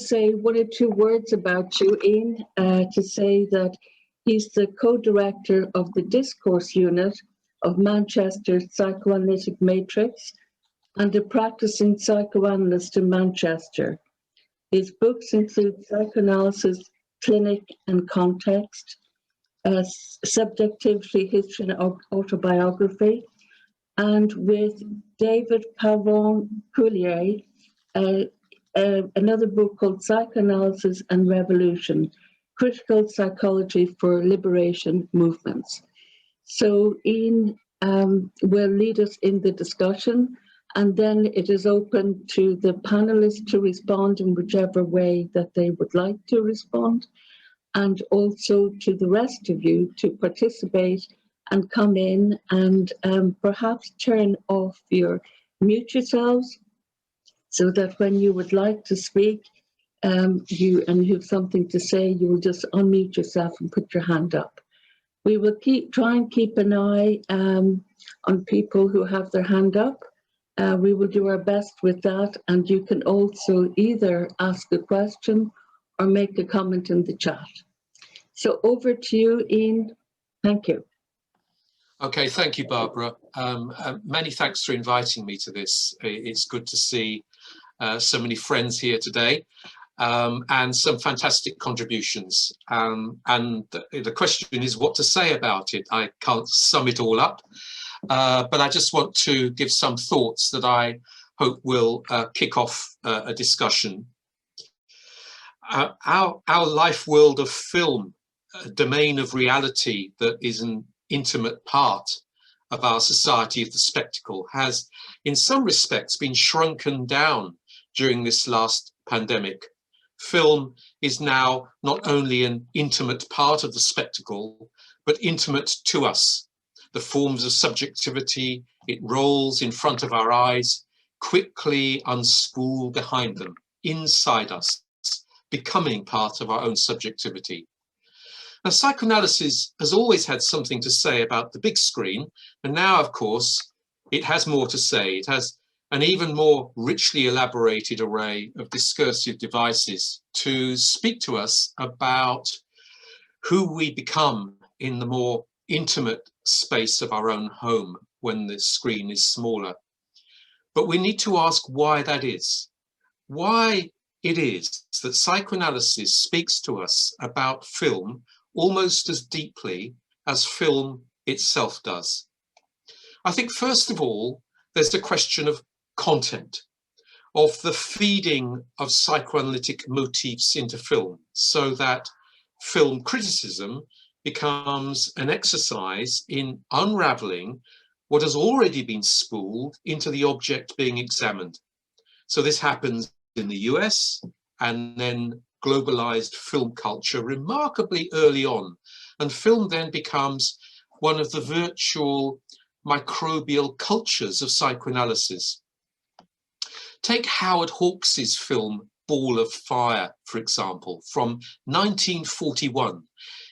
say one or two words about you, Ian, to say that he's the co-director of the discourse unit of Manchester's Psychoanalytic Matrix and a practicing psychoanalyst in Manchester. His books include Psychoanalysis, Clinic and Context, Subjectivity, History and Autobiography, and with David Pavon-Coulier, another book called Psychoanalysis and Revolution, Critical Psychology for Liberation Movements. So Ian will lead us in the discussion, and then it is open to the panelists to respond in whichever way that they would like to respond, and also to the rest of you to participate and come in and perhaps turn off mute yourselves, so that when you would like to speak, you have something to say, you will just unmute yourself and put your hand up. We will try and keep an eye on people who have their hand up. We will do our best with that, and you can also either ask a question or make a comment in the chat. So over to you, Ian. Thank you. Okay, thank you, Barbara. Many thanks for inviting me to this. It's good to see so many friends here today, and some fantastic contributions. And the question is what to say about it. I can't sum it all up, but I just want to give some thoughts that I hope will kick off a discussion. Our life world of film, a domain of reality that is an intimate part of our society of the spectacle, has in some respects been shrunken down during this last pandemic. Film is now not only an intimate part of the spectacle, but intimate to us. The forms of subjectivity it rolls in front of our eyes quickly unspool behind them, inside us, becoming part of our own subjectivity. Now, psychoanalysis has always had something to say about the big screen, and now, of course, it has more to say. It has an even more richly elaborated array of discursive devices to speak to us about who we become in the more intimate space of our own home when the screen is smaller. But we need to ask why that is. Why it is that psychoanalysis speaks to us about film almost as deeply as film itself does. I think, first of all, there's the question of content, of the feeding of psychoanalytic motifs into film, so that film criticism becomes an exercise in unraveling what has already been spooled into the object being examined. So this happens in the US and then globalized film culture remarkably early on, and film then becomes one of the virtual microbial cultures of psychoanalysis. Take Howard Hawks's film Ball of Fire, for example, from 1941,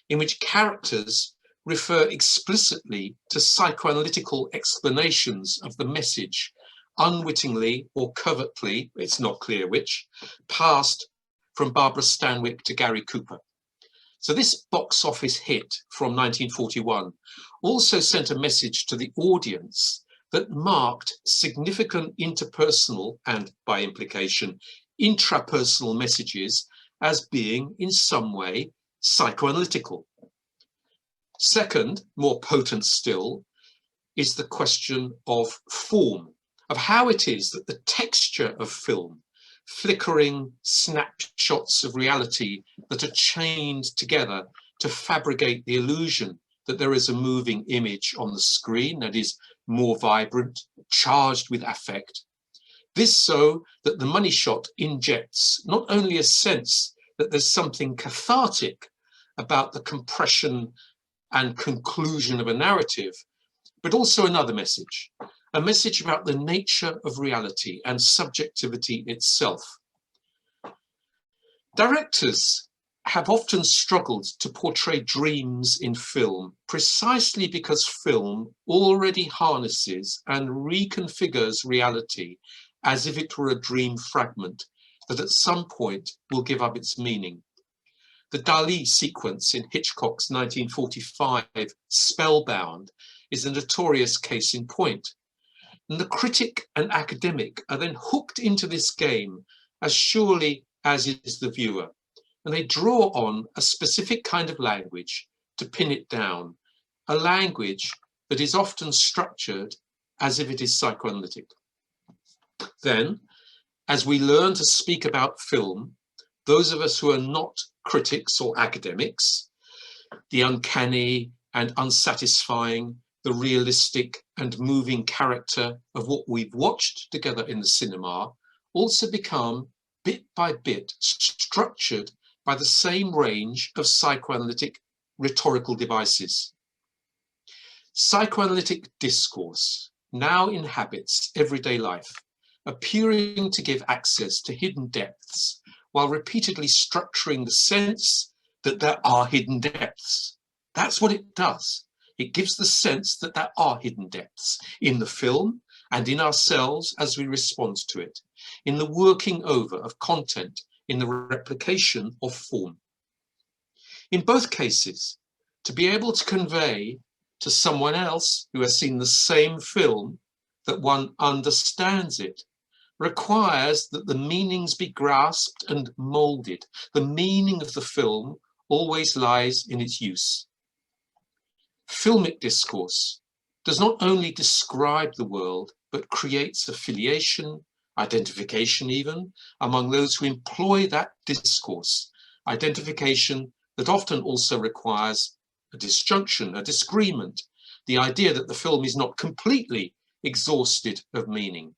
in which characters refer explicitly to psychoanalytical explanations of the message, unwittingly or covertly, it's not clear which, passed from Barbara Stanwyck to Gary Cooper. So this box office hit from 1941 also sent a message to the audience that marked significant interpersonal and, by implication, intrapersonal messages as being in some way psychoanalytical. Second, more potent still, is the question of form, of how it is that the texture of film, flickering snapshots of reality that are chained together to fabricate the illusion that there is a moving image on the screen that is more vibrant, charged with affect. This so that the money shot injects not only a sense that there's something cathartic about the compression and conclusion of a narrative, but also another message, a message about the nature of reality and subjectivity itself. Directors have often struggled to portray dreams in film precisely because film already harnesses and reconfigures reality as if it were a dream fragment, that at some point will give up its meaning. The Dali sequence in Hitchcock's 1945 Spellbound is a notorious case in point. And the critic and academic are then hooked into this game as surely as is the viewer. And they draw on a specific kind of language to pin it down, a language that is often structured as if it is psychoanalytic. Then, as we learn to speak about film, those of us who are not critics or academics, the uncanny and unsatisfying, the realistic and moving character of what we've watched together in the cinema also become, bit by bit, structured by the same range of psychoanalytic rhetorical devices. Psychoanalytic discourse now inhabits everyday life, appearing to give access to hidden depths while repeatedly structuring the sense that there are hidden depths. That's what it does. It gives the sense that there are hidden depths in the film and in ourselves as we respond to it, in the working over of content, in the replication of form. In both cases, to be able to convey to someone else who has seen the same film that one understands it requires that the meanings be grasped and molded. The meaning of the film always lies in its use. Filmic discourse does not only describe the world, but creates affiliation, identification even, among those who employ that discourse, identification that often also requires a disjunction, a disagreement, the idea that the film is not completely exhausted of meaning.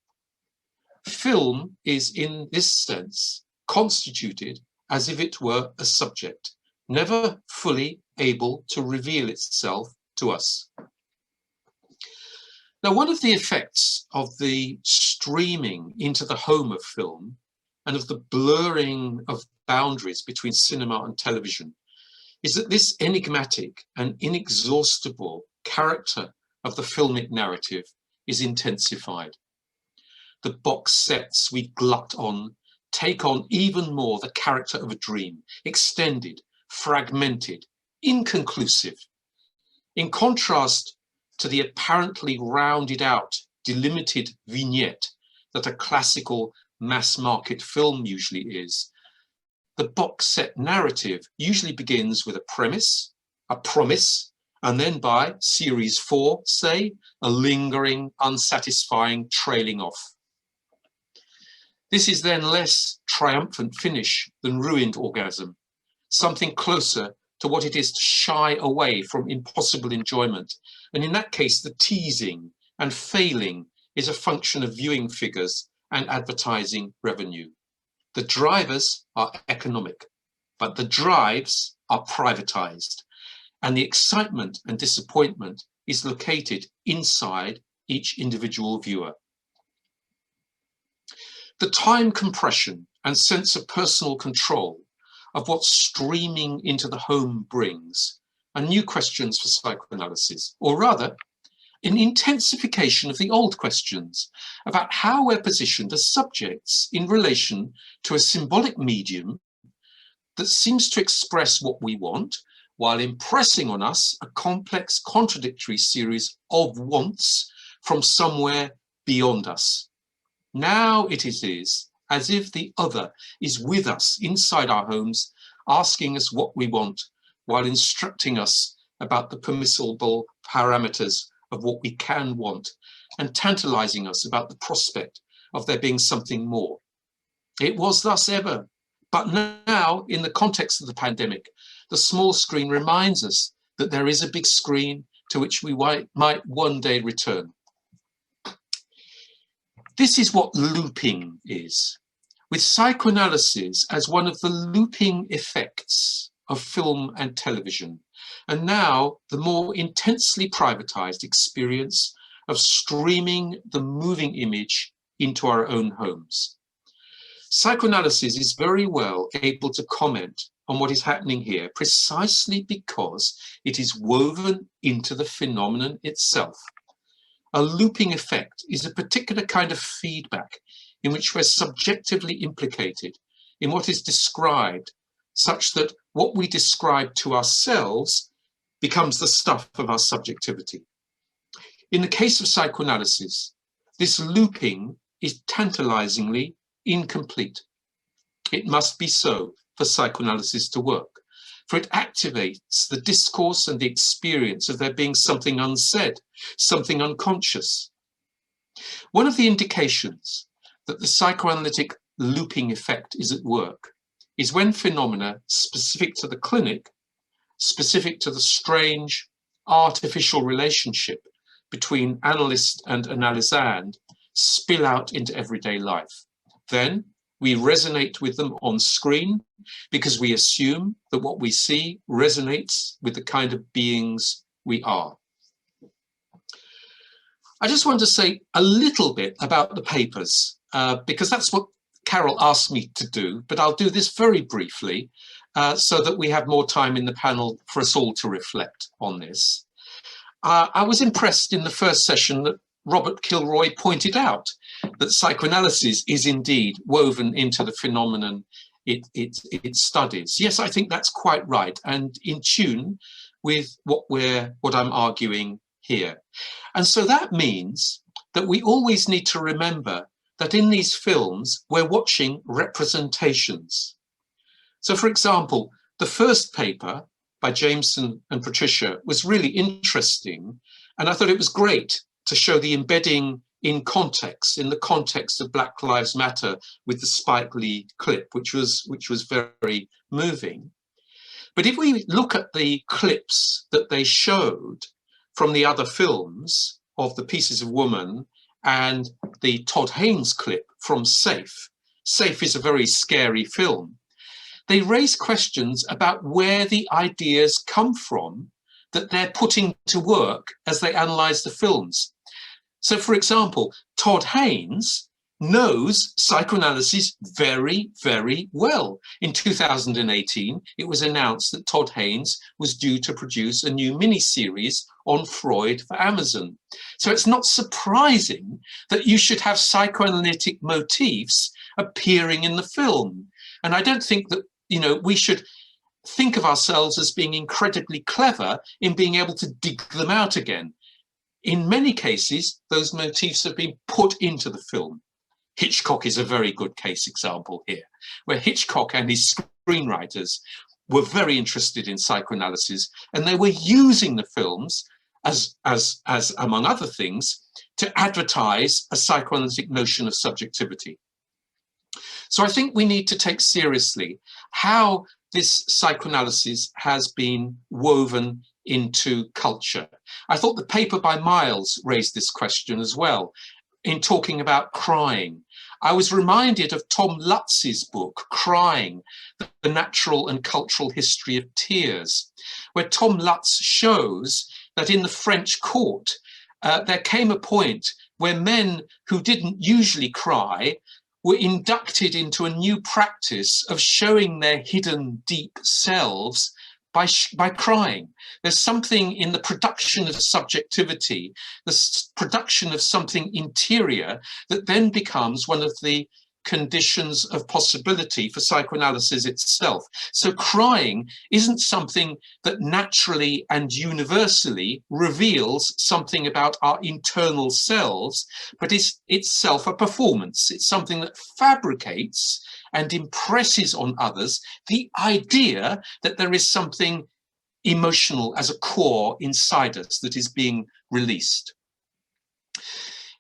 Film is, in this sense, constituted as if it were a subject, never fully able to reveal itself to us. Now, one of the effects of the streaming into the home of film and of the blurring of boundaries between cinema and television is that this enigmatic and inexhaustible character of the filmic narrative is intensified. The box sets we glut on take on even more the character of a dream, extended, fragmented, inconclusive. In contrast to the apparently rounded out, delimited vignette that a classical mass market film usually is, the box set narrative usually begins with a premise, a promise, and then by series 4, say, a lingering, unsatisfying trailing off. This is then less triumphant finish than ruined orgasm, something closer to what it is to shy away from impossible enjoyment. And in that case, the teasing and failing is a function of viewing figures and advertising revenue. The drivers are economic, but the drives are privatized. And the excitement and disappointment is located inside each individual viewer. The time compression and sense of personal control of what streaming into the home brings are new questions for psychoanalysis, or rather, an intensification of the old questions about how we're positioned as subjects in relation to a symbolic medium that seems to express what we want while impressing on us a complex, contradictory series of wants from somewhere beyond us. Now it is as if the other is with us inside our homes, asking us what we want while instructing us about the permissible parameters of what we can want and tantalizing us about the prospect of there being something more. It was thus ever, but now in the context of the pandemic, the small screen reminds us that there is a big screen to which we might one day return. This is what looping is, with psychoanalysis as one of the looping effects of film and television, and now the more intensely privatized experience of streaming the moving image into our own homes. Psychoanalysis is very well able to comment on what is happening here precisely because it is woven into the phenomenon itself. A looping effect is a particular kind of feedback in which we're subjectively implicated in what is described, such that what we describe to ourselves becomes the stuff of our subjectivity. In the case of psychoanalysis, this looping is tantalizingly incomplete. It must be so for psychoanalysis to work, for it activates the discourse and the experience of there being something unsaid, something unconscious. One of the indications that the psychoanalytic looping effect is at work is when phenomena specific to the clinic, specific to the strange artificial relationship between analyst and analysand, spill out into everyday life. Then we resonate with them on screen because we assume that what we see resonates with the kind of beings we are. I just want to say a little bit about the papers, because that's what Carol asked me to do, but I'll do this very briefly so that we have more time in the panel for us all to reflect on this. I was impressed in the first session that Robert Kilroy pointed out that psychoanalysis is indeed woven into the phenomenon it studies. Yes, I think that's quite right, and in tune with what I'm arguing here. And so that means that we always need to remember that in these films, we're watching representations. So for example, the first paper by Jameson and Patricia was really interesting. And I thought it was great to show the embedding in context, in the context of Black Lives Matter with the Spike Lee clip, which was very moving. But if we look at the clips that they showed from the other films of The Pieces of Woman and the Todd Haynes clip from Safe. Safe is a very scary film. They raise questions about where the ideas come from that they're putting to work as they analyze the films. So, for example, Todd Haynes knows psychoanalysis very, very well. In 2018, it was announced that Todd Haynes was due to produce a new miniseries on Freud for Amazon. So it's not surprising that you should have psychoanalytic motifs appearing in the film. And I don't think that, we should think of ourselves as being incredibly clever in being able to dig them out again. In many cases, those motifs have been put into the film. Hitchcock is a very good case example here, where Hitchcock and his screenwriters were very interested in psychoanalysis, and they were using the films as among other things, to advertise a psychoanalytic notion of subjectivity. So I think we need to take seriously how this psychoanalysis has been woven into culture. I thought the paper by Miles raised this question as well in talking about crying. I was reminded of Tom Lutz's book, Crying, The Natural and Cultural History of Tears, where Tom Lutz shows that in the French court, there came a point where men who didn't usually cry were inducted into a new practice of showing their hidden deep selves by crying. There's something in the production of subjectivity, the production of something interior, that then becomes one of the conditions of possibility for psychoanalysis itself. So crying isn't something that naturally and universally reveals something about our internal selves, but is itself a performance. It's something that fabricates and impresses on others the idea that there is something emotional as a core inside us that is being released.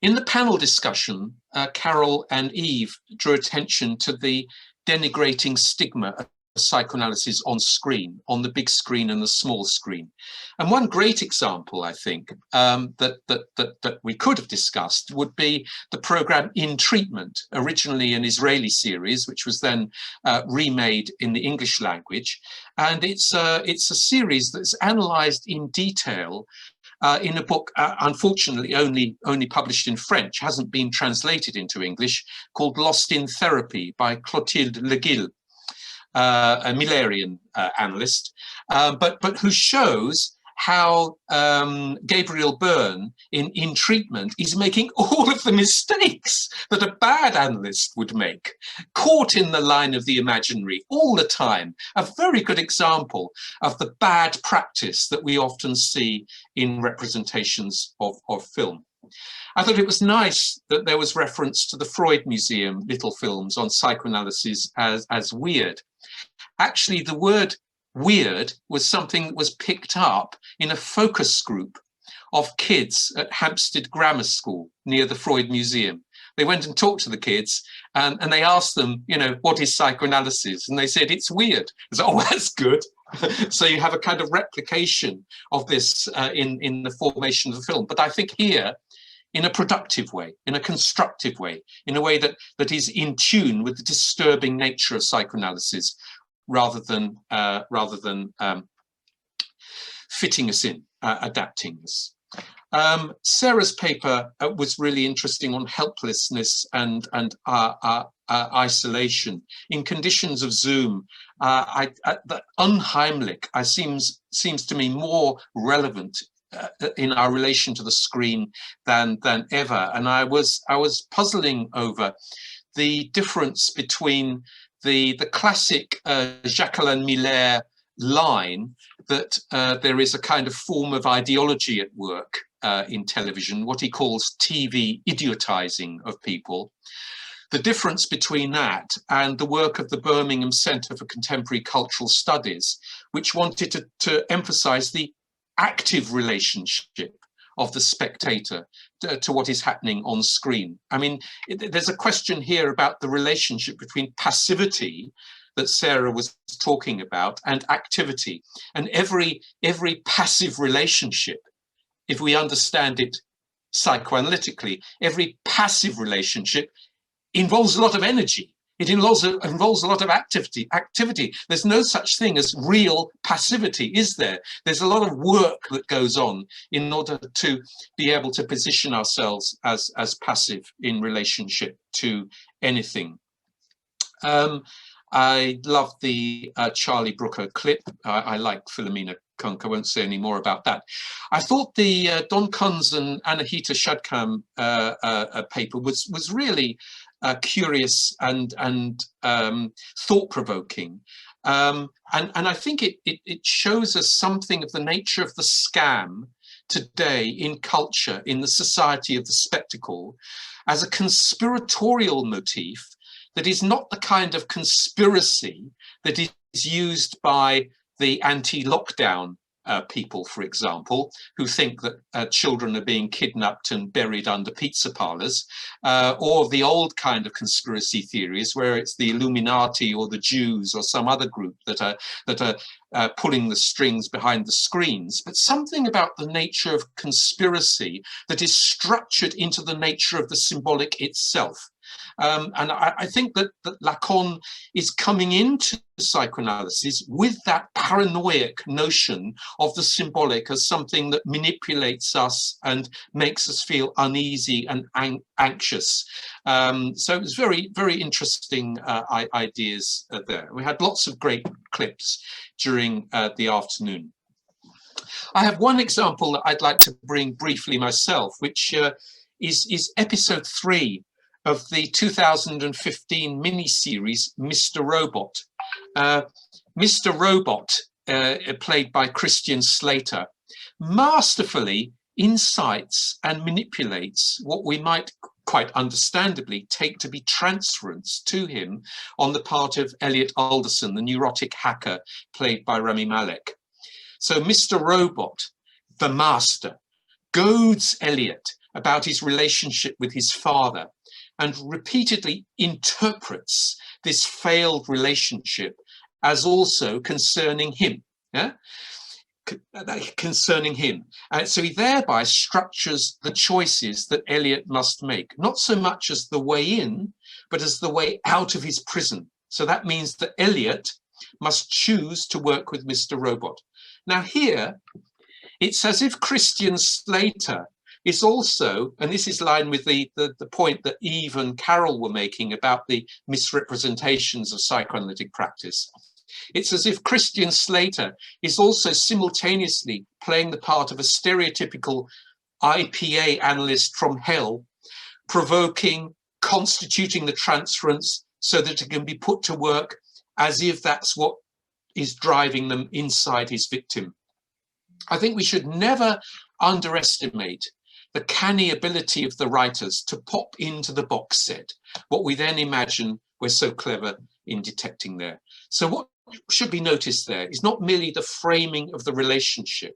In the panel discussion, Carol and Eve drew attention to the denigrating stigma of psychoanalysis on screen, on the big screen and the small screen. And one great example, I think, that we could have discussed would be the program In Treatment, originally an Israeli series, which was then remade in the English language. And it's a series that's analysed in detail in a book, unfortunately only published in French, hasn't been translated into English, called Lost in Therapy by Clotilde Leguil, a Millerian analyst, but who shows how Gabriel Byrne in treatment is making all of the mistakes that a bad analyst would make, caught in the line of the imaginary all the time. A very good example of the bad practice that we often see in representations of film. I thought it was nice that there was reference to the Freud Museum little films on psychoanalysis as weird. Actually, the word weird was something that was picked up in a focus group of kids at Hampstead Grammar School near the Freud Museum. They went and talked to the kids and they asked them, you know, what is psychoanalysis? And they said, it's weird. I said, oh, that's good. So you have a kind of replication of this in the formation of the film. But I think here, in a productive way, in a constructive way, in a way that is in tune with the disturbing nature of psychoanalysis, rather than fitting us in, adapting us. Sarah's paper was really interesting on helplessness and isolation in conditions of Zoom. The unheimlich seems to me more relevant in our relation to the screen than ever, and I was puzzling over the difference between the classic Jacqueline Miller line that there is a kind of form of ideology at work in television, what he calls TV idiotizing of people. The difference between that and the work of the Birmingham Centre for Contemporary Cultural Studies, which wanted to emphasize the active relationship of the spectator to what is happening on screen. I mean, there's a question here about the relationship between passivity that Sarah was talking about and activity. And every passive relationship, if we understand it psychoanalytically, every passive relationship involves a lot of energy. It involves a lot of activity. There's no such thing as real passivity, is there? There's a lot of work that goes on in order to be able to position ourselves as passive in relationship to anything. I love the Charlie Brooker clip. I like Philomena Kunk. I won't say any more about that. I thought the Don Kunz and Anahita Shadkam paper was really curious and thought-provoking. And I think it shows us something of the nature of the scam today in culture, in the society of the spectacle, as a conspiratorial motif that is not the kind of conspiracy that is used by the anti-lockdown people, for example, who think that children are being kidnapped and buried under pizza parlors, or the old kind of conspiracy theories where it's the Illuminati or the Jews or some other group that are pulling the strings behind the screens, but something about the nature of conspiracy that is structured into the nature of the symbolic itself. And I think that Lacan is coming into psychoanalysis with that paranoid notion of the symbolic as something that manipulates us and makes us feel uneasy and anxious. So it was very, very interesting ideas there. We had lots of great clips during the afternoon. I have one example that I'd like to bring briefly myself, which is episode 3 of the 2015 mini-series Mr. Robot. Mr. Robot, played by Christian Slater, masterfully incites and manipulates what we might quite understandably take to be transference to him on the part of Elliot Alderson, the neurotic hacker played by Rami Malek. So Mr. Robot, the master, goads Elliot about his relationship with his father and repeatedly interprets this failed relationship as also concerning him. Yeah? Concerning him. So he thereby structures the choices that Elliot must make, not so much as the way in, but as the way out of his prison. So that means that Elliot must choose to work with Mr. Robot. Now here, it's as if Christian Slater is also, and this is in line with the point that Eve and Carol were making about the misrepresentations of psychoanalytic practice, It's as if Christian Slater is also simultaneously playing the part of a stereotypical IPA analyst from hell, provoking, constituting the transference so that it can be put to work as if that's what is driving them inside his victim. I think we should never underestimate the canny ability of the writers to pop into the box set what we then imagine we're so clever in detecting there. So what should be noticed there is not merely the framing of the relationship,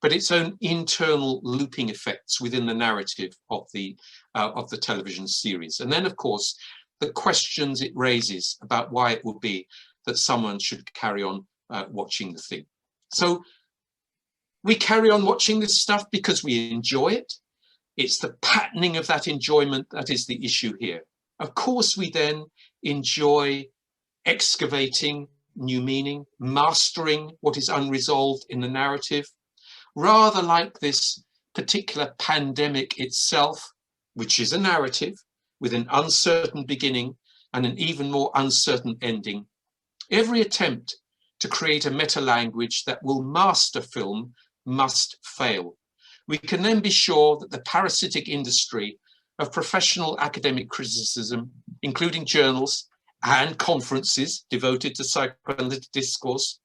but its own internal looping effects within the narrative of the television series. And then, of course, the questions it raises about why it would be that someone should carry on watching the thing. So we carry on watching this stuff because we enjoy it. It's the patterning of that enjoyment that is the issue here. Of course, we then enjoy excavating new meaning, mastering what is unresolved in the narrative, rather like this particular pandemic itself, which is a narrative with an uncertain beginning and an even more uncertain ending. Every attempt to create a meta-language that will master film must fail. We can then be sure that the parasitic industry of professional academic criticism, including journals and conferences devoted to psychoanalytic discourse,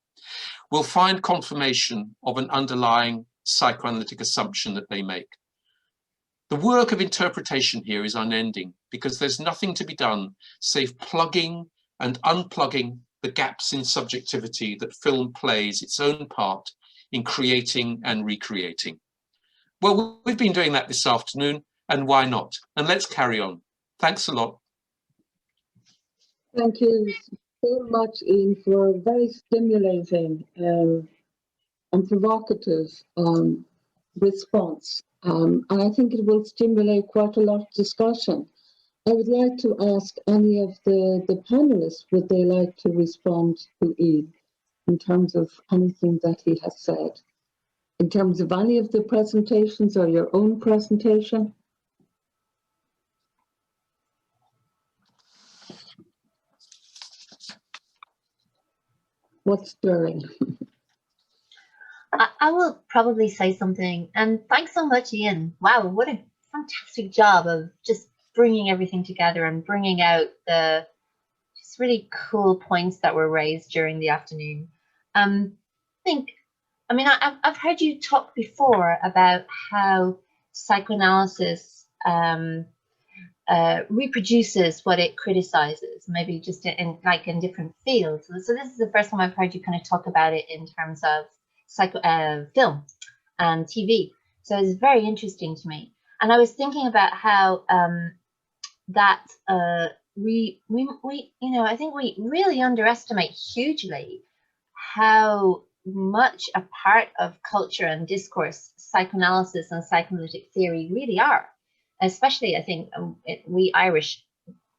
will find confirmation of an underlying psychoanalytic assumption that they make. The work of interpretation here is unending because there's nothing to be done save plugging and unplugging the gaps in subjectivity that film plays its own part in creating and recreating. Well, we've been doing that this afternoon, and why not? And let's carry on. Thanks a lot. Thank you so much, Ian, for a very stimulating and provocative response. And I think it will stimulate quite a lot of discussion. I would like to ask any of the panelists, would they like to respond to Ian in terms of anything that he has said? In terms of any of the presentations or your own presentation? What's stirring? I will probably say something. And thanks so much, Ian. Wow, what a fantastic job of just bringing everything together and bringing out the just really cool points that were raised during the afternoon. I've heard you talk before about how psychoanalysis reproduces what it criticizes, maybe just in different fields. So this is the first time I've heard you kind of talk about it in terms of film and TV. So it's very interesting to me. And I was thinking about how that I think we really underestimate hugely how much a part of culture and discourse psychoanalysis and psychoanalytic theory really are. Especially, I think we Irish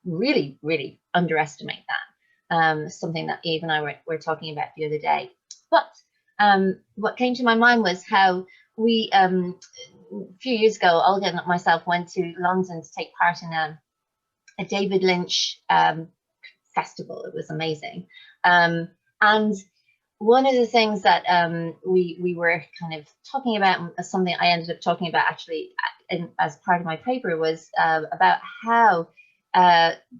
really, really underestimate that. Something that Eve and I were talking about the other day. But what came to my mind was how we, a few years ago, Olga and myself went to London to take part in a David Lynch festival. It was amazing. And one of the things that we were kind of talking about, something I ended up talking about actually as part of my paper, was about how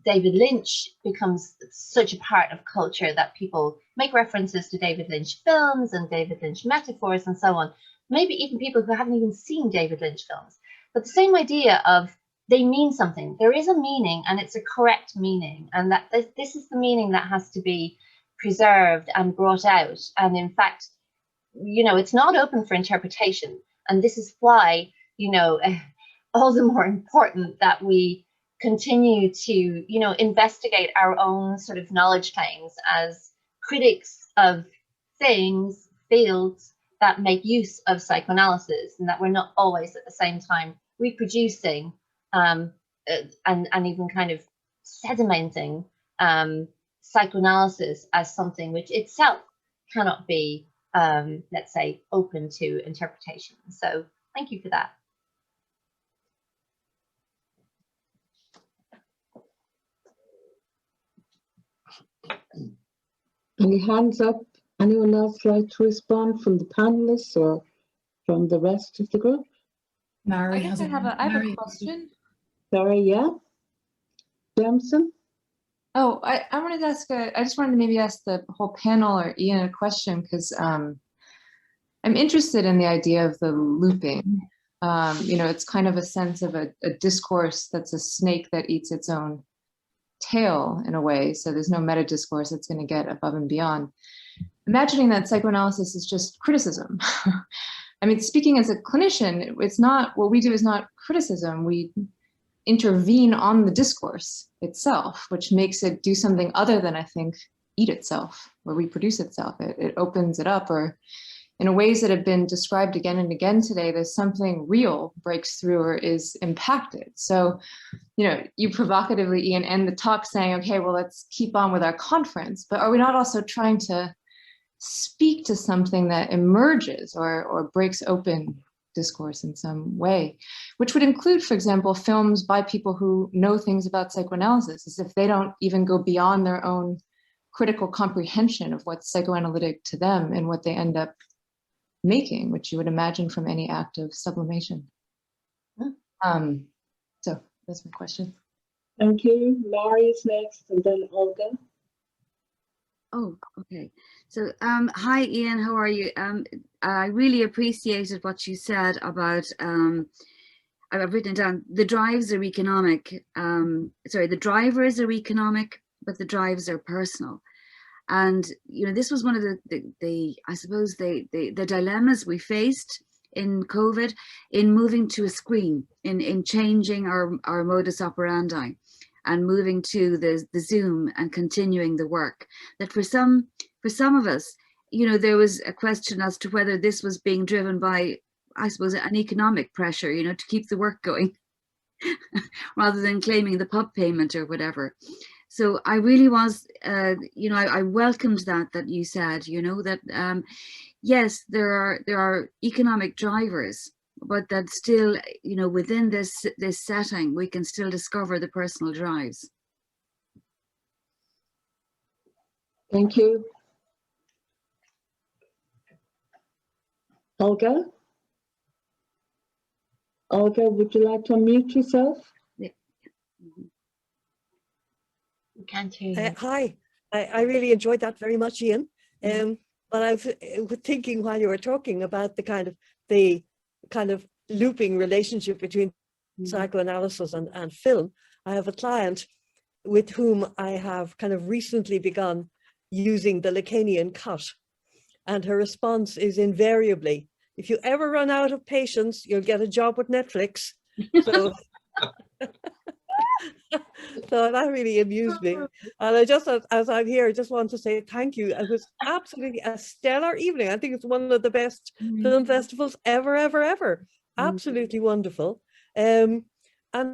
David Lynch becomes such a part of culture that people make references to David Lynch films and David Lynch metaphors and so on. Maybe even people who haven't even seen David Lynch films. But the same idea of they mean something. There is a meaning, and it's a correct meaning, and that this is the meaning that has to be preserved and brought out. And in fact, it's not open for interpretation. And this is why, all the more important that we continue to, investigate our own sort of knowledge claims as critics of things, fields that make use of psychoanalysis, and that we're not always at the same time reproducing and even kind of sedimenting psychoanalysis as something which itself cannot be, let's say, open to interpretation. So thank you for that. Any hands up? Anyone else like to respond from the panelists or from the rest of the group? Mary I guess I have a question. Sorry, yeah. Jameson? Oh, I wanted to ask I just wanted to maybe ask the whole panel or Ian a question, because I'm interested in the idea of the looping. You know, it's kind of a sense of a discourse that's a snake that eats its own tail in a way. So there's no meta discourse that's going to get above and beyond. Imagining that psychoanalysis is just criticism. I mean, speaking as a clinician, it's not, what we do is not criticism. We intervene on the discourse itself, which makes it do something other than, I think, eat itself or reproduce itself. It opens it up, or in ways that have been described again and again today, there's something real breaks through or is impacted. So, you know, you provocatively, Ian, end the talk saying, okay, well, let's keep on with our conference, but are we not also trying to speak to something that emerges or breaks open discourse in some way, which would include, for example, films by people who know things about psychoanalysis, as if they don't even go beyond their own critical comprehension of what's psychoanalytic to them and what they end up making, which you would imagine from any act of sublimation. So that's my question. Thank you. Laurie is next, and then Olga. Oh, okay. So, hi, Ian, how are you? I really appreciated what you said about, I've written it down, the drives are economic. Sorry, the drivers are economic, but the drives are personal. And, you know, this was one of the I suppose, the dilemmas we faced in COVID, in moving to a screen, in changing our modus operandi, and moving to the Zoom and continuing the work. That for some of us, you know, there was a question as to whether this was being driven by, I suppose, an economic pressure, you know, to keep the work going, rather than claiming the pub payment or whatever. So I really was, you know, I welcomed that you said, you know, that yes, there are economic drivers, but that still, you know, within this setting, we can still discover the personal drives. Thank you. Olga? Olga, would you like to unmute yourself? Yeah. Can't hear you. Hi, I really enjoyed that very much, Ian. But I was thinking while you were talking about the kind of looping relationship between psychoanalysis and film. I have a client with whom I have kind of recently begun using the Lacanian cut, and her response is invariably, if you ever run out of patience, you'll get a job with Netflix. So so that really amused me. And I just, as I'm here, I just want to say thank you. It was absolutely a stellar evening. I think it's one of the best film festivals ever. Absolutely wonderful. And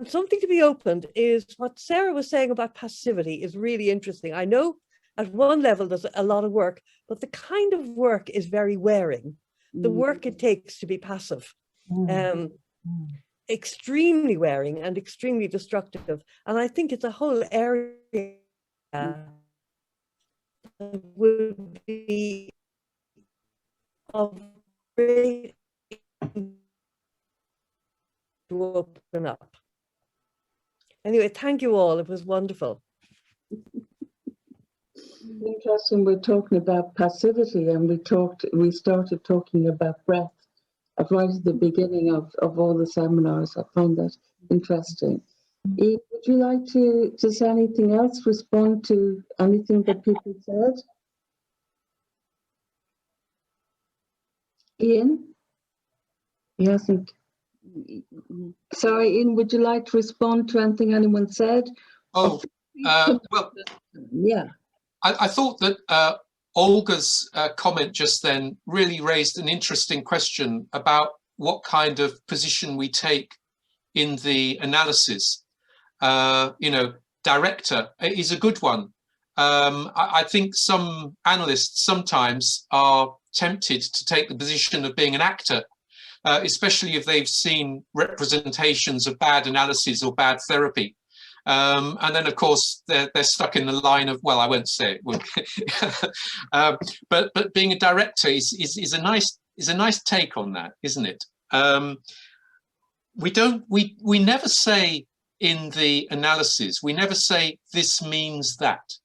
something to be opened is what Sarah was saying about passivity is really interesting. I know at one level there's a lot of work, but the kind of work is very wearing. The work it takes to be passive. Extremely wearing and extremely destructive. And I think it's a whole area that would be of great to open up. Anyway, thank you all. It was wonderful. Interesting, we're talking about passivity, and we started talking about breath right at the beginning of all the seminars. I find that interesting. Would you like to say anything else, respond to anything that people said? Ian? He hasn't. Sorry, Ian, would you like to respond to anything anyone said? Oh, well, yeah. I thought that Olga's comment just then really raised an interesting question about what kind of position we take in the analysis. You know, director is a good one. I think some analysts sometimes are tempted to take the position of being an actor, especially if they've seen representations of bad analysis or bad therapy. And then, of course, they're stuck in the line of, well, I won't say it. But being a director is a nice take on that, isn't it? We never say in the analysis, we never say this means that,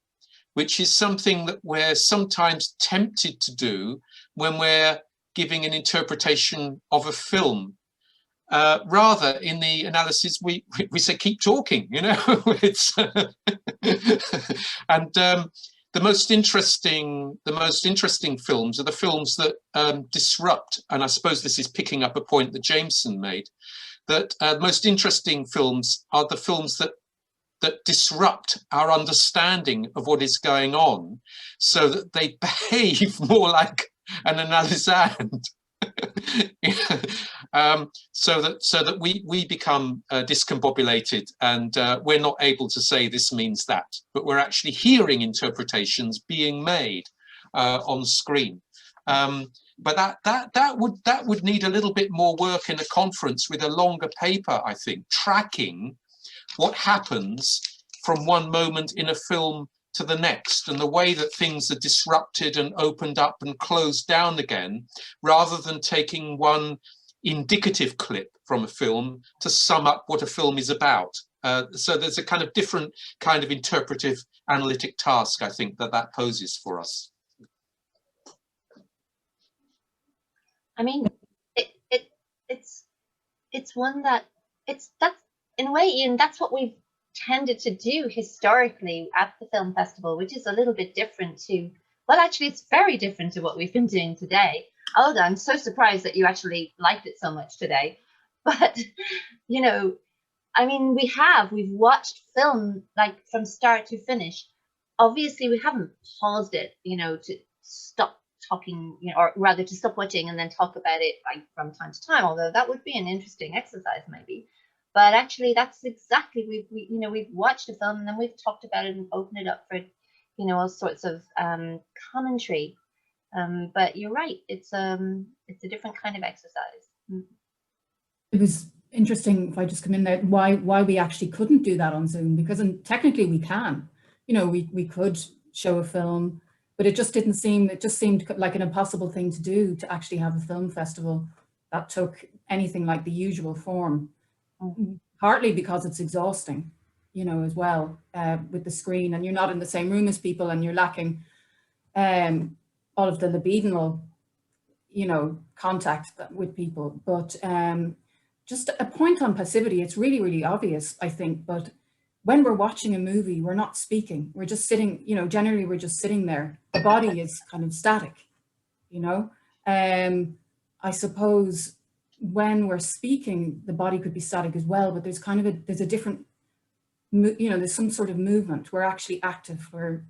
which is something that we're sometimes tempted to do when we're giving an interpretation of a film. Rather, in the analysis, we say keep talking. You know, it's and the most interesting films are the films that disrupt. And I suppose this is picking up a point that Jameson made, that most interesting films are the films that disrupt our understanding of what is going on, so that they behave more like an analysand. So that we become discombobulated, and we're not able to say this means that, but we're actually hearing interpretations being made on screen. But that would need a little bit more work in a conference with a longer paper, I think, tracking what happens from one moment in a film to the next, and the way that things are disrupted and opened up and closed down again, rather than taking one indicative clip from a film to sum up what a film is about. So there's a kind of different kind of interpretive analytic task, I think, that poses for us. I mean, it's one that's in a way, Ian, that's what we've tended to do historically at the film festival, which is a little bit different to, well, actually it's very different to what we've been doing today. Alda, I'm so surprised that you actually liked it so much today. But, you know, I mean, we've watched film like from start to finish. Obviously we haven't paused it, you know, to stop talking, you know, or rather to stop watching and then talk about it like from time to time, although that would be an interesting exercise maybe. But actually, that's exactly, we've watched a film and then we've talked about it and opened it up for, you know, all sorts of commentary. But you're right, it's a different kind of exercise. It was interesting, if I just come in there, why we actually couldn't do that on Zoom, because technically we can. You know, we could show a film, but it just seemed like an impossible thing to do, to actually have a film festival that took anything like the usual form. Partly because it's exhausting, you know, as well, with the screen, and you're not in the same room as people, and you're lacking all of the libidinal, you know, contact with people. But just a point on passivity, it's really, really obvious, I think, but when we're watching a movie, we're not speaking, we're just sitting, you know, generally we're just sitting there. The body is kind of static, you know. I suppose when we're speaking, the body could be static as well, but there's kind of there's a different, you know, there's some sort of movement. We're actually active, we're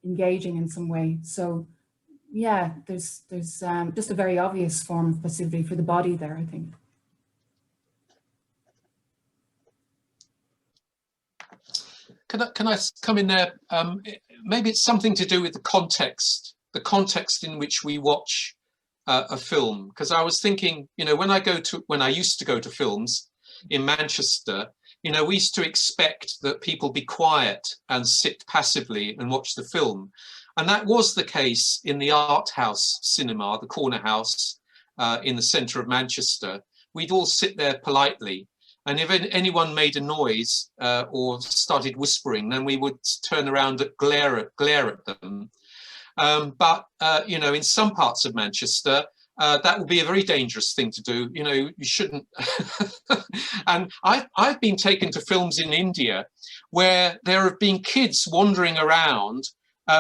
engaging in some way. So yeah, there's just a very obvious form of passivity for the body there, I think. Can I come in there? Maybe it's something to do with the context in which we watch a film, because I was thinking, you know, when I used to go to films in Manchester, you know, we used to expect that people be quiet and sit passively and watch the film, and that was the case in the art house cinema, the corner house in the centre of Manchester. We'd all sit there politely, and if anyone made a noise or started whispering, then we would turn around and glare at them. But you know, in some parts of Manchester, that would be a very dangerous thing to do. You know, you shouldn't. And I've been taken to films in India where there have been kids wandering around.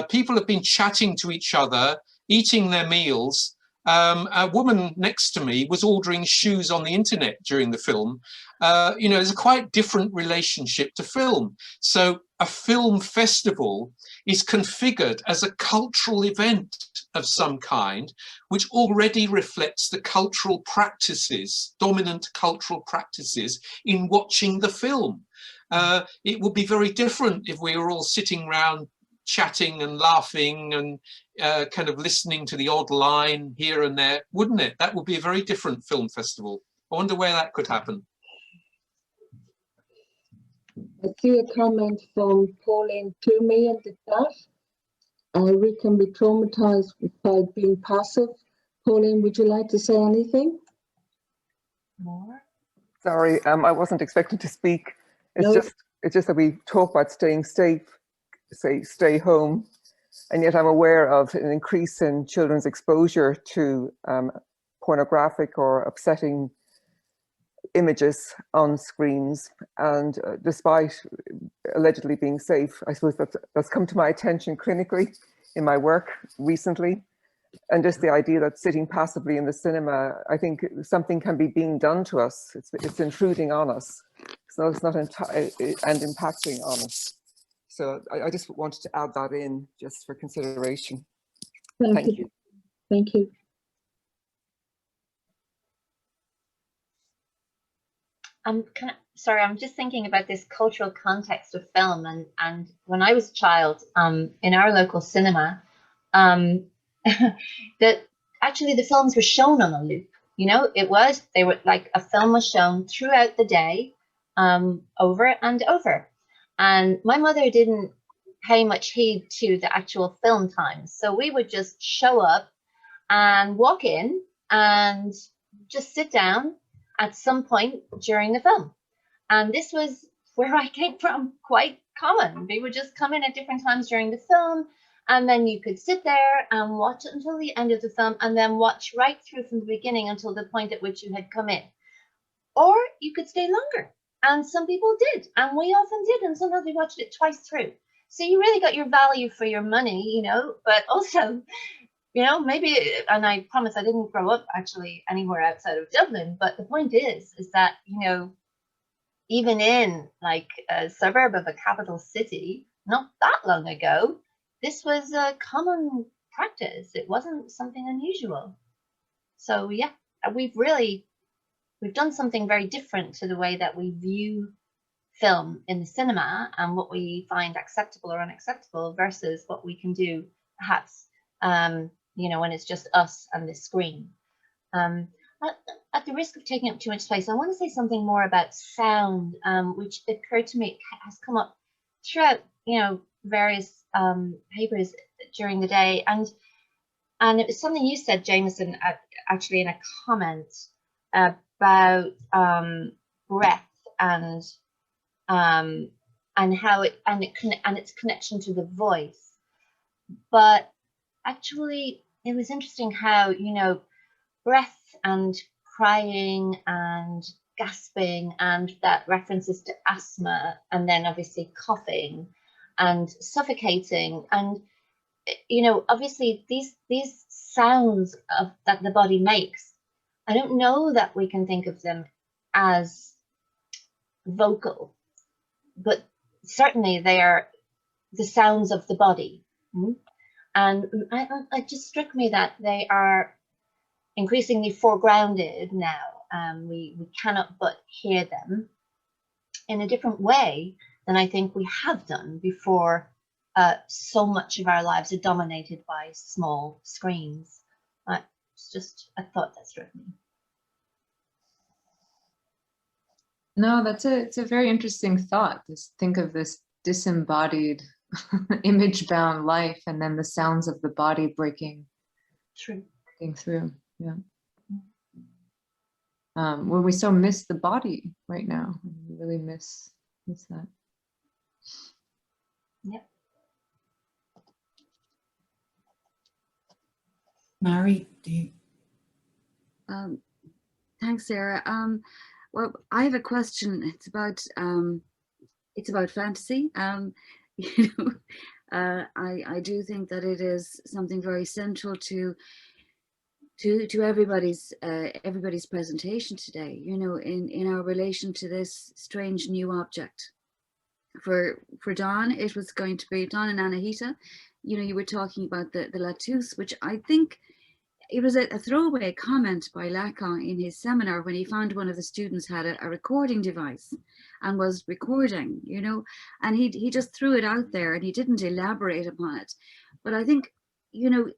People have been chatting to each other, eating their meals. A woman next to me was ordering shoes on the internet during the film. You know, there's a quite different relationship to film. So a film festival is configured as a cultural event of some kind, which already reflects the cultural practices, dominant cultural practices in watching the film. It would be very different if we were all sitting around chatting and laughing and kind of listening to the odd line here and there, wouldn't it? That would be a very different film festival. I wonder where that could happen. I see a comment from Pauline Toomey in the chat. We can be traumatized by being passive. Pauline, would you like to say anything? More? Sorry, I wasn't expecting to speak. It's No. just that we talk about staying safe, say stay home, and yet I'm aware of an increase in children's exposure to pornographic or upsetting images on screens. And despite allegedly being safe, I suppose that's come to my attention clinically in my work recently. And just the idea that sitting passively in the cinema, I think something can be being done to us. It's intruding on us. So it's not and impacting on us. So I just wanted to add that in just for consideration. Thank you. Thank you. Sorry, I'm just thinking about this cultural context of film, and when I was a child, in our local cinema, that actually the films were shown on a loop. You know, they were like a film was shown throughout the day, over and over. And my mother didn't pay much heed to the actual film times, so we would just show up and walk in and just sit down at some point during the film. And this was where I came from, quite common. They would just come in at different times during the film, and then you could sit there and watch it until the end of the film, and then watch right through from the beginning until the point at which you had come in. Or you could stay longer, and some people did, and we often did, and sometimes we watched it twice through. So you really got your value for your money, you know, but also, you know, maybe, and I promise I didn't grow up actually anywhere outside of Dublin, but the point is that, you know, even in like a suburb of a capital city, not that long ago, this was a common practice. It wasn't something unusual. So yeah, we've done something very different to the way that we view film in the cinema and what we find acceptable or unacceptable versus what we can do perhaps you know, when it's just us and the screen. At the risk of taking up too much space, I want to say something more about sound, which occurred to me, has come up throughout, you know, various papers during the day, and it was something you said, Jameson, actually in a comment about breath and how its connection to the voice. But actually, it was interesting how, you know, breath and crying and gasping, and that references to asthma, and then obviously coughing and suffocating, and you know, obviously these sounds that the body makes, I don't know that we can think of them as vocal, but certainly they are the sounds of the body. And it just struck me that they are increasingly foregrounded now. We cannot but hear them in a different way than I think we have done before. So much of our lives are dominated by small screens. It's just a thought that struck me. No, it's a very interesting thought. Just think of this disembodied, image-bound life, and then the sounds of the body breaking through. Yeah. When we so miss the body right now, we really miss that. Yep. Mary, do you? Thanks, Sarah. Well, I have a question. It's about fantasy. You know, I do think that it is something very central to everybody's presentation today. You know, in our relation to this strange new object. For Don, it was going to be Don and Anahita. You know, you were talking about the Latouche, which I think it was a throwaway comment by Lacan in his seminar when he found one of the students had a recording device and was recording, you know, and he just threw it out there and he didn't elaborate upon it. But I think, you know,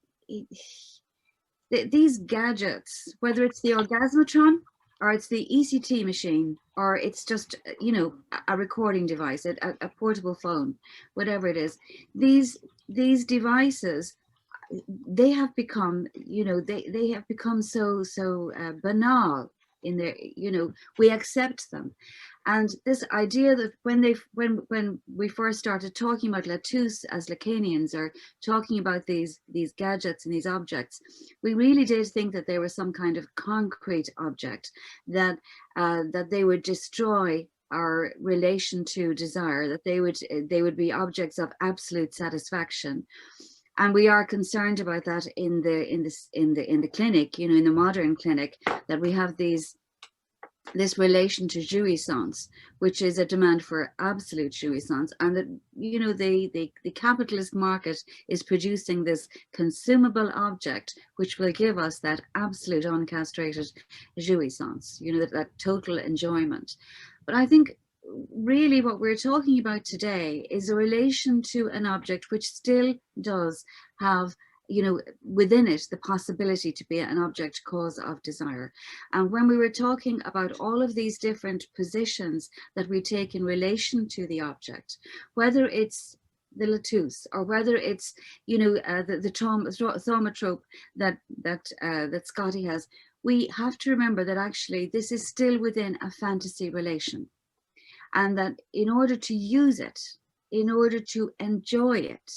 these gadgets, whether it's the orgasmatron or it's the ECT machine, or it's just, you know, a recording device, a portable phone, whatever it is. These devices, they have become, you know, they have become so banal in their, you know, we accept them. And this idea that when we first started talking about Latouche as Lacanians, or talking about these gadgets and these objects, we really did think that they were some kind of concrete object, that that they would destroy our relation to desire, that they would be objects of absolute satisfaction. And we are concerned about that in the clinic, you know, in the modern clinic, that we have this relation to jouissance, which is a demand for absolute jouissance, and that, you know, the capitalist market is producing this consumable object which will give us that absolute uncastrated jouissance, you know, that total enjoyment. But I think really what we're talking about today is a relation to an object which still does have, you know, within it the possibility to be an object cause of desire. And when we were talking about all of these different positions that we take in relation to the object, whether it's the Latouche, or whether it's, you know, the thaumatrope that Scotty has, we have to remember that actually this is still within a fantasy relation, and that in order to use it, in order to enjoy it,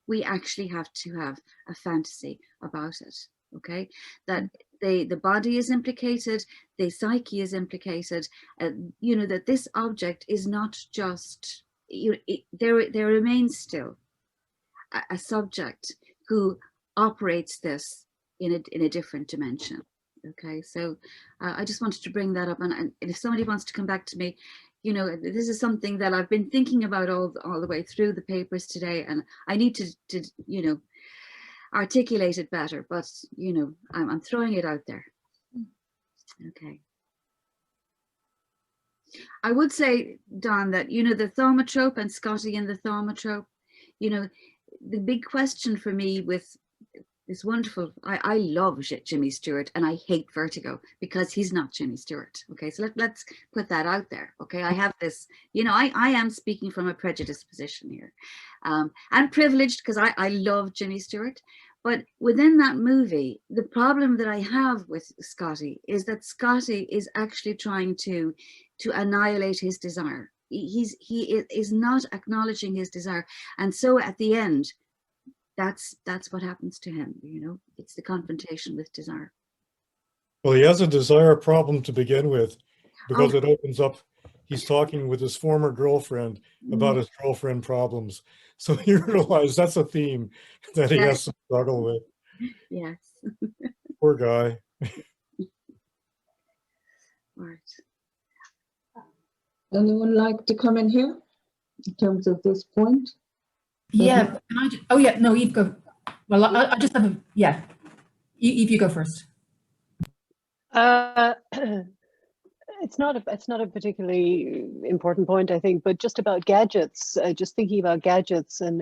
we actually have to have a fantasy about it, okay? That the body is implicated, the psyche is implicated, you know, that this object is not just, there remains still a subject who operates this in a different dimension, okay? So I just wanted to bring that up, and if somebody wants to come back to me, you know, this is something that I've been thinking about all the way through the papers today, and I need to you know, articulate it better, but, you know, I'm throwing it out there. Okay. I would say, Don, that, you know, the thaumatrope, and Scotty and the thaumatrope, you know, the big question for me with this wonderful, I love Jimmy Stewart, and I hate Vertigo because he's not Jimmy Stewart. Okay, so let's put that out there. Okay, I have this, you know, I am speaking from a prejudiced position here. I'm privileged because I love Jimmy Stewart, but within that movie, the problem that I have with Scotty is that Scotty is actually trying to annihilate his desire. He is not acknowledging his desire, and so at the end, that's what happens to him, you know. It's the confrontation with desire. Well, he has a desire problem to begin with, because it opens up, he's talking with his former girlfriend about his girlfriend problems. So you realize that's a theme that he has to struggle with. Yes. Poor guy. Right. Anyone like to come in here in terms of this point? Yeah. Oh yeah. No, Eve, go. Well, I just have a, yeah. Eve, you go first. It's not a particularly important point, I think, but just about gadgets. Just thinking about gadgets and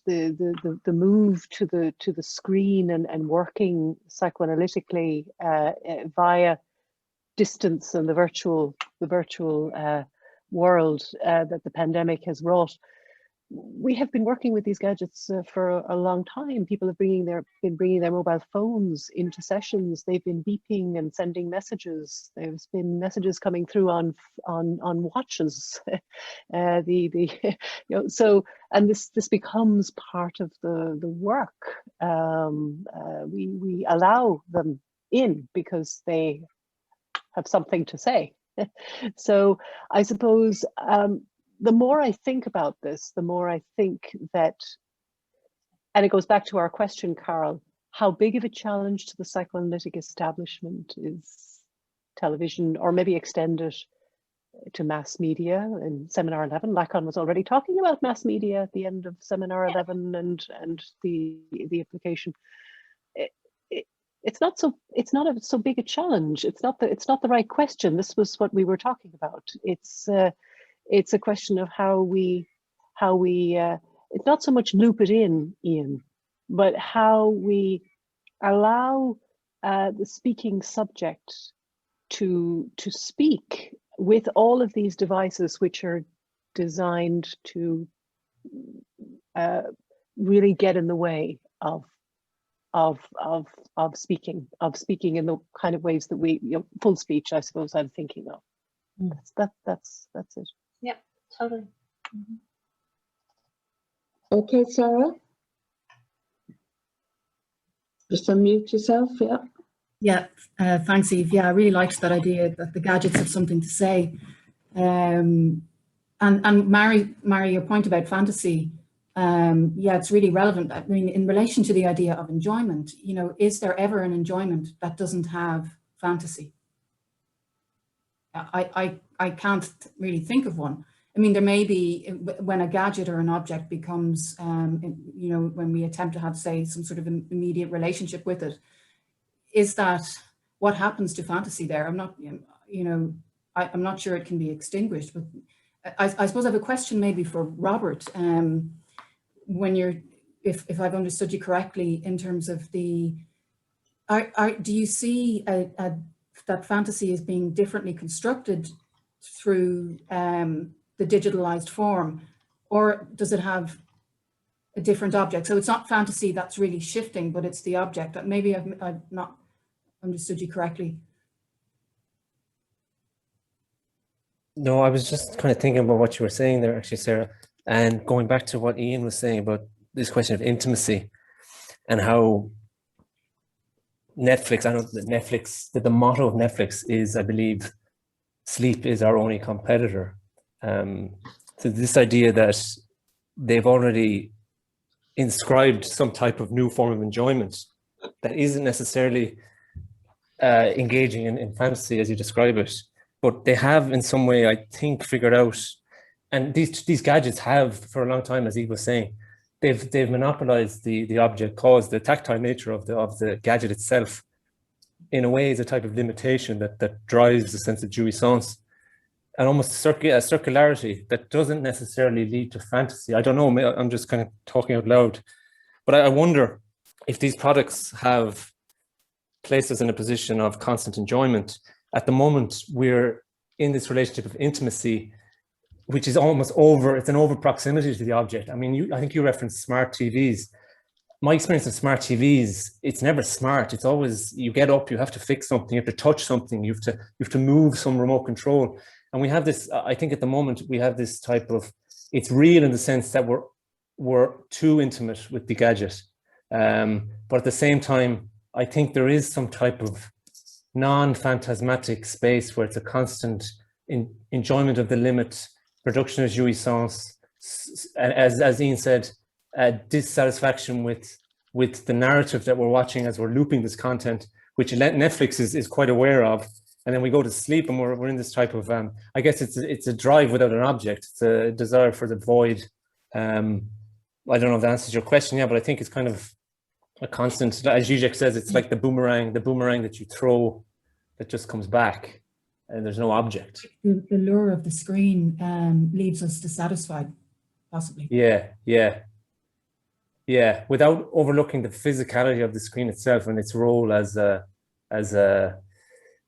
the move to the screen and working psychoanalytically via distance and the virtual world that the pandemic has wrought. We have been working with these gadgets for a long time. People have been bringing their mobile phones into sessions. They've been beeping and sending messages. There's been messages coming through on watches. You know, so, and this becomes part of the work. We allow them in because they have something to say. So I suppose the more I think about this, the more I think that, and it goes back to our question, Carol, how big of a challenge to the psychoanalytic establishment is television, or maybe extend it to mass media? In Seminar 11, Lacan was already talking about mass media at the end of Seminar 11 and the application. It's not so big a challenge. It's not the right question. This was what we were talking about. It's a question of how we it's not so much loop it in, Ian, but how we allow the speaking subject to speak with all of these devices which are designed to really get in the way of speaking in the kind of ways that we, full speech, I suppose I'm thinking of. That's it. Yep, totally. Okay, Sarah. Just unmute yourself, yeah. Yeah, thanks, Eve. Yeah, I really liked that idea that the gadgets have something to say. And Mary, your point about fantasy, yeah, it's really relevant. I mean, in relation to the idea of enjoyment, is there ever an enjoyment that doesn't have fantasy? I can't really think of one. I mean, there may be when a gadget or an object becomes, when we attempt to have, say, some sort of immediate relationship with it, is that what happens to fantasy there? I'm not, I'm not sure it can be extinguished, but I suppose I have a question maybe for Robert. When you're, if I've understood you correctly, in terms of do you see that fantasy is being differently constructed through the digitalized form, or does it have a different object? So it's not fantasy that's really shifting, but it's the object. That maybe I've not understood you correctly. No, I was just kind of thinking about what you were saying there, actually, Sarah, and going back to what Ian was saying about this question of intimacy and how Netflix, I know that the motto of Netflix is, I believe, sleep is our only competitor. So this idea that they've already inscribed some type of new form of enjoyment that isn't necessarily engaging in fantasy as you describe it, but they have in some way, I think, figured out, and these gadgets have for a long time, as Eve was saying, they've monopolized the object cause, the tactile nature of the gadget itself, in a way, is a type of limitation that drives a sense of jouissance and almost a circularity that doesn't necessarily lead to fantasy. I don't know, I'm just kind of talking out loud, but I wonder if these products have placed us in a position of constant enjoyment. At the moment, we're in this relationship of intimacy, which is almost it's an over proximity to the object. I mean, I think you referenced smart TVs. My experience of smart TVs, it's never smart. It's always, you get up, you have to fix something, you have to touch something, you have to move some remote control. And we have this, I think at the moment, we have this type of, it's real in the sense that we're too intimate with the gadget. But at the same time, I think there is some type of non-phantasmatic space where it's a constant enjoyment of the limit, production of jouissance, as Ian said, dissatisfaction with the narrative that we're watching as we're looping this content, which Netflix is quite aware of. And then we go to sleep and we're in this type of, I guess it's a drive without an object. It's a desire for the void. I don't know if that answers your question, yeah, but I think it's kind of a constant, as Zizek says, it's like the boomerang that you throw that just comes back and there's no object. The lure of the screen leaves us dissatisfied, possibly. Yeah, without overlooking the physicality of the screen itself and its role as a,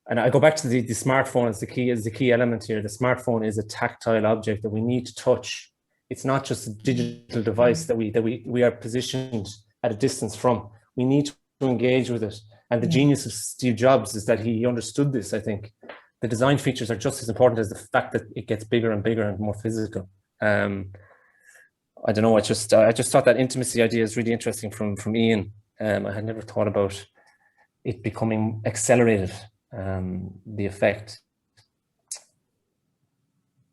and I go back to the smartphone as the key element here. The smartphone is a tactile object that we need to touch. It's not just a digital device that we are positioned at a distance from. We need to engage with it. And the genius of Steve Jobs is that he understood this, I think. The design features are just as important as the fact that it gets bigger and bigger and more physical. I don't know, I just thought that intimacy idea is really interesting from Ian. I had never thought about it becoming accelerated, the effect.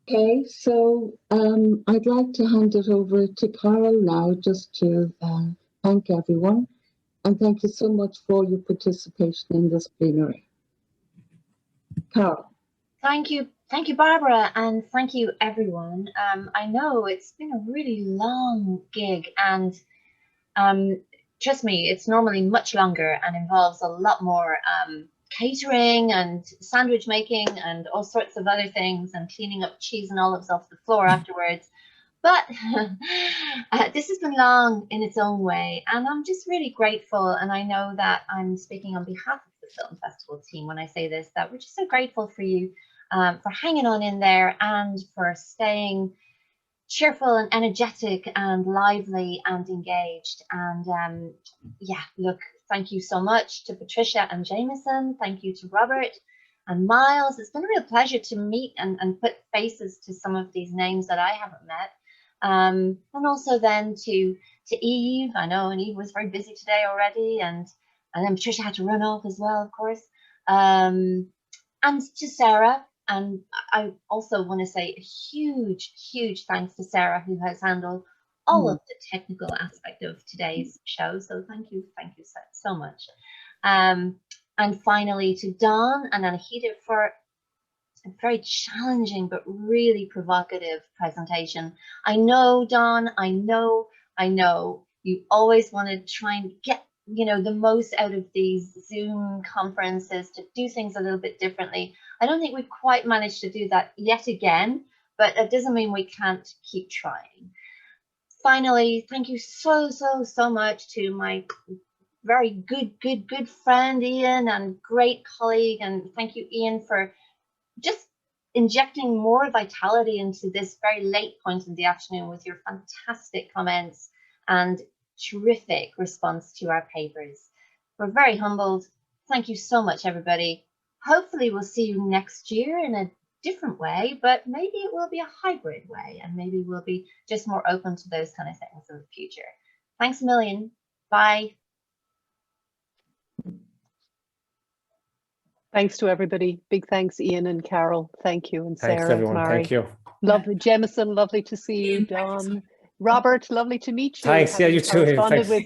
Okay, so I'd like to hand it over to Carol now, just to thank everyone. And thank you so much for your participation in this plenary. Carol. Thank you, Barbara, and thank you, everyone. I know it's been a really long gig, and trust me, it's normally much longer and involves a lot more catering and sandwich making and all sorts of other things, and cleaning up cheese and olives off the floor afterwards. But this has been long in its own way, and I'm just really grateful, and I know that I'm speaking on behalf of the Film Festival team when I say this, that we're just so grateful for you for hanging on in there and for staying cheerful and energetic and lively and engaged. And yeah, look, thank you so much to Patricia and Jameson. Thank you to Robert and Miles. It's been a real pleasure to meet and put faces to some of these names that I haven't met. And also then to Eve. I know, and Eve was very busy today already, and then Patricia had to run off as well, of course. And to Sarah. And I also want to say a huge thanks to Sarah, who has handled all of the technical aspect of today's show. So thank you so much. And finally to Don and Anahita for a very challenging but really provocative presentation. I know, Don, I know you always want to try and get, you know, the most out of these Zoom conferences, to do things a little bit differently. I don't think we've quite managed to do that yet again, but it doesn't mean we can't keep trying. Finally, thank you so much to my very good friend Ian, and great colleague, and thank you, Ian, for just injecting more vitality into this very late point in the afternoon with your fantastic comments and terrific response to our papers. We're very humbled. Thank you so much, everybody. Hopefully we'll see you next year in a different way, but maybe it will be a hybrid way, and maybe we'll be just more open to those kind of things in the future. Thanks a million. Bye. Thanks to everybody. Big thanks, Ian and Carol. Thank you. And Sarah, Thanks, everyone. Mary. Thank you. Lovely. Jemison, lovely to see you. Don. Robert, lovely to meet you. Thanks. Yeah, you too. Corresponded Thanks. with you.